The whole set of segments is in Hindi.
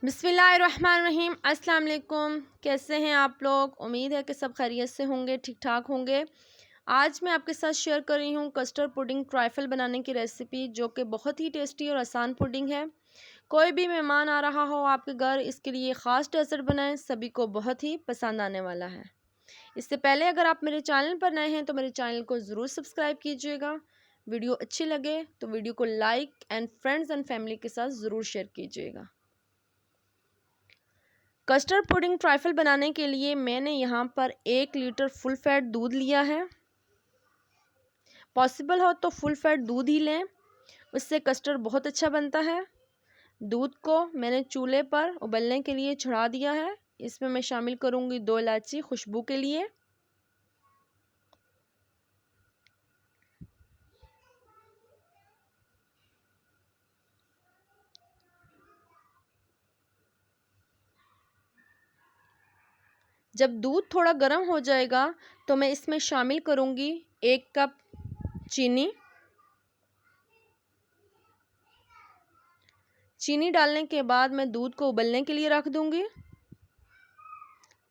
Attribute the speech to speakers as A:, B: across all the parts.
A: बिस्मिल्लाहिर्रहमानिर्रहीम। अस्सलाम वालेकुम। कैसे हैं आप लोग? उम्मीद है कि सब खैरियत से होंगे, ठीक ठाक होंगे। आज मैं आपके साथ शेयर कर रही हूँ कस्टर्ड पुडिंग ट्राइफल बनाने की रेसिपी, जो कि बहुत ही टेस्टी और आसान पुडिंग है। कोई भी मेहमान आ रहा हो आपके घर, इसके लिए ख़ास डेजर्ट बनाएं, सभी को बहुत ही पसंद आने वाला है। इससे पहले अगर आप मेरे चैनल पर नए हैं तो मेरे चैनल को ज़रूर सब्सक्राइब कीजिएगा। वीडियो अच्छी लगे तो वीडियो को like and friends and family के साथ ज़रूर शेयर कीजिएगा। कस्टर्ड पुडिंग ट्राइफल बनाने के लिए मैंने यहाँ पर 1 लीटर फुल फैट दूध लिया है। पॉसिबल हो तो फुल फैट दूध ही लें, उससे कस्टर्ड बहुत अच्छा बनता है। दूध को मैंने चूल्हे पर उबलने के लिए चढ़ा दिया है। इसमें मैं शामिल करूँगी 2 इलायची खुशबू के लिए। जब दूध थोड़ा गर्म हो जाएगा तो मैं इसमें शामिल करूँगी 1 कप चीनी। चीनी डालने के बाद मैं दूध को उबलने के लिए रख दूँगी।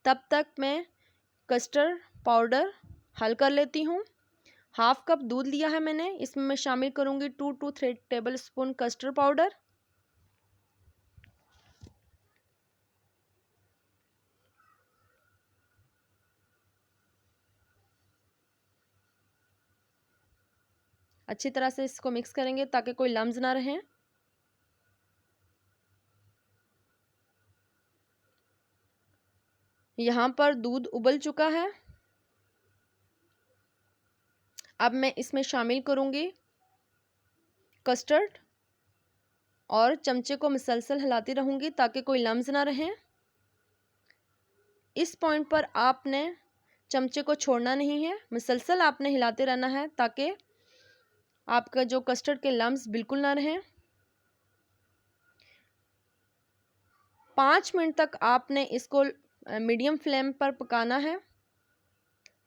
A: तब तक मैं कस्टर्ड पाउडर हल कर लेती हूँ। 1/2 कप दूध लिया है मैंने, इसमें मैं शामिल करूँगी 2 to 3 table spoon custard powder. अच्छी तरह से इसको मिक्स करेंगे ताकि कोई लम्स ना रहें। यहाँ पर दूध उबल चुका है। अब मैं इसमें शामिल करूँगी कस्टर्ड और चमचे को मुसलसल हिलाती रहूँगी ताकि कोई लम्स ना रहें। इस पॉइंट पर आपने चमचे को छोड़ना नहीं है, मुसलसल आपने हिलाते रहना है ताकि आपका जो कस्टर्ड के लम्स बिल्कुल ना रहें। 5 मिनट तक आपने इसको मीडियम फ्लेम पर पकाना है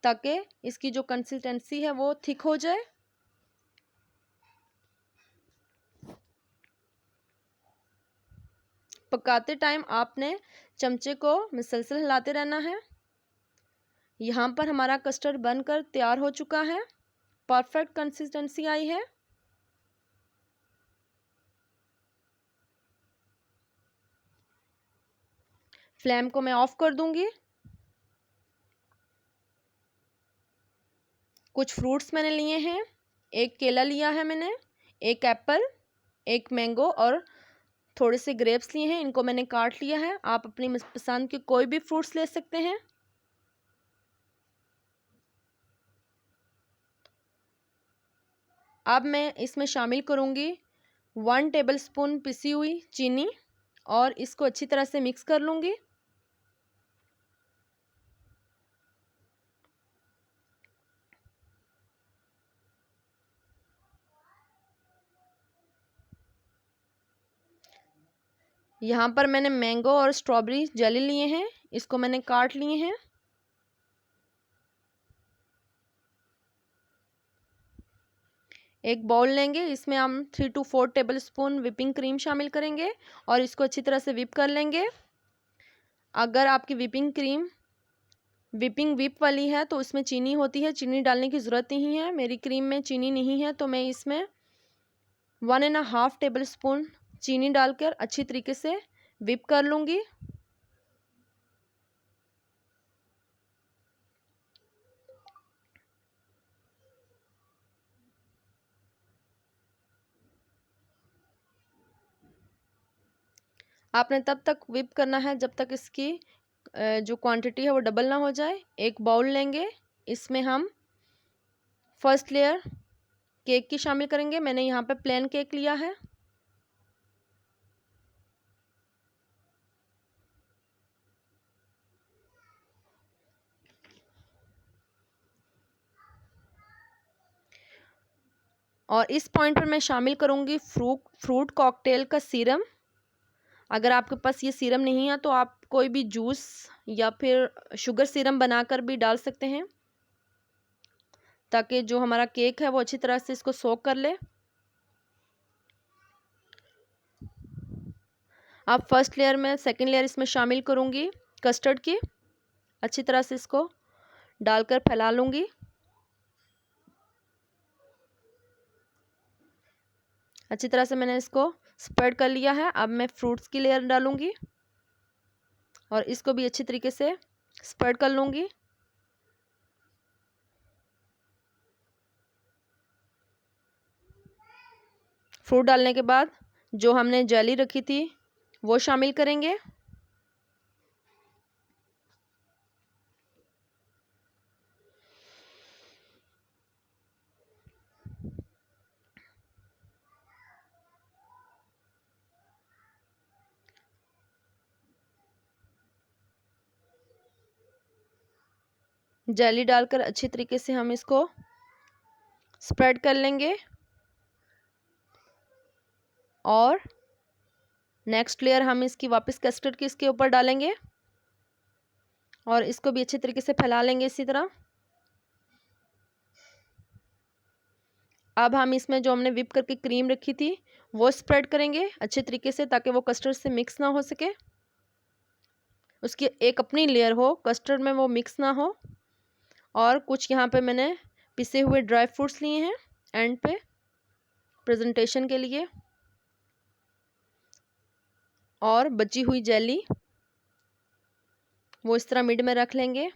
A: ताकि इसकी जो कंसिस्टेंसी है वो थिक हो जाए। पकाते टाइम आपने चमचे को मुसलसल हिलाते रहना है। यहाँ पर हमारा कस्टर्ड बनकर तैयार हो चुका है, परफेक्ट कंसिस्टेंसी आई है। फ्लेम को मैं ऑफ कर दूंगी। कुछ फ्रूट्स मैंने लिए हैं, 1 केला लिया है मैंने, 1 एप्पल, 1 मैंगो और थोड़े से ग्रेप्स लिए हैं, इनको मैंने काट लिया है। आप अपनी पसंद के कोई भी फ्रूट्स ले सकते हैं। अब मैं इसमें शामिल करूँगी 1 टेबल स्पून पिसी हुई चीनी और इसको अच्छी तरह से मिक्स कर लूँगी। यहाँ पर मैंने मैंगो और स्ट्रॉबेरी जेली लिए हैं, इसको मैंने काट लिए हैं। एक बाउल लेंगे, इसमें हम 3 to 4 tablespoon whipping cream शामिल करेंगे और इसको अच्छी तरह से विप कर लेंगे। अगर आपकी विपिंग विप वाली है तो उसमें चीनी होती है, चीनी डालने की ज़रूरत नहीं है। मेरी क्रीम में चीनी नहीं है तो मैं इसमें 1.5 टेबल स्पून चीनी डालकर अच्छी तरीके से विप कर लूँगी। आपने तब तक विप करना है जब तक इसकी जो क्वांटिटी है वो डबल ना हो जाए। एक बाउल लेंगे, इसमें हम फर्स्ट लेयर केक की शामिल करेंगे। मैंने यहाँ पे प्लेन केक लिया है। और इस पॉइंट पर मैं शामिल करूँगी फ्रूट कॉकटेल का सीरम। अगर आपके पास ये सीरम नहीं है तो आप कोई भी जूस या फिर शुगर सीरम बनाकर भी डाल सकते हैं ताकि जो हमारा केक है वो अच्छी तरह से इसको सोक कर ले। अब फर्स्ट लेयर में सेकंड लेयर इसमें शामिल करूँगी कस्टर्ड की। अच्छी तरह से इसको डालकर फैला लूँगी। अच्छी तरह से मैंने इसको स्प्रेड कर लिया है। अब मैं फ्रूट्स की लेयर डालूँगी और इसको भी अच्छी तरीके से स्प्रेड कर लूँगी। फ्रूट डालने के बाद जो हमने जेली रखी थी वो शामिल करेंगे। जेली डालकर अच्छी तरीके से हम इसको स्प्रेड कर लेंगे और नेक्स्ट लेयर हम इसकी वापस कस्टर्ड की इसके ऊपर डालेंगे और इसको भी अच्छी तरीके से फैला लेंगे इसी तरह। अब हम इसमें जो हमने विप करके क्रीम रखी थी वो स्प्रेड करेंगे अच्छे तरीके से ताकि वो कस्टर्ड से मिक्स ना हो सके, उसकी एक अपनी लेयर हो, कस्टर्ड में वो मिक्स ना हो। और कुछ यहाँ पे मैंने पिसे हुए ड्राई फ्रूट्स लिए हैं एंड पे प्रेजेंटेशन के लिए, और बची हुई जेली वो इस तरह मिड में रख लेंगे।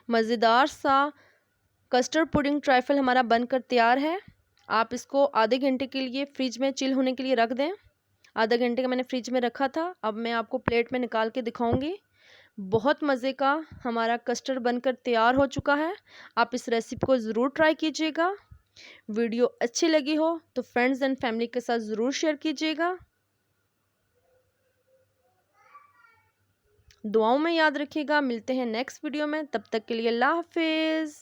A: मज़ेदार सा कस्टर्ड पुडिंग ट्राइफल हमारा बनकर तैयार है। आप इसको आधे घंटे के लिए फ्रिज में चिल होने के लिए रख दें। आधा घंटे का मैंने फ्रिज में रखा था। अब मैं आपको प्लेट में निकाल के दिखाऊंगी। बहुत मज़े का हमारा कस्टर्ड बनकर तैयार हो चुका है। आप इस रेसिपी को ज़रूर ट्राई कीजिएगा। वीडियो अच्छी लगी हो तो फ्रेंड्स एंड फैमिली के साथ ज़रूर शेयर कीजिएगा। दुआओं में याद रखिएगा। मिलते हैं नेक्स्ट वीडियो में, तब तक के लिए अल्लाह हाफिज़।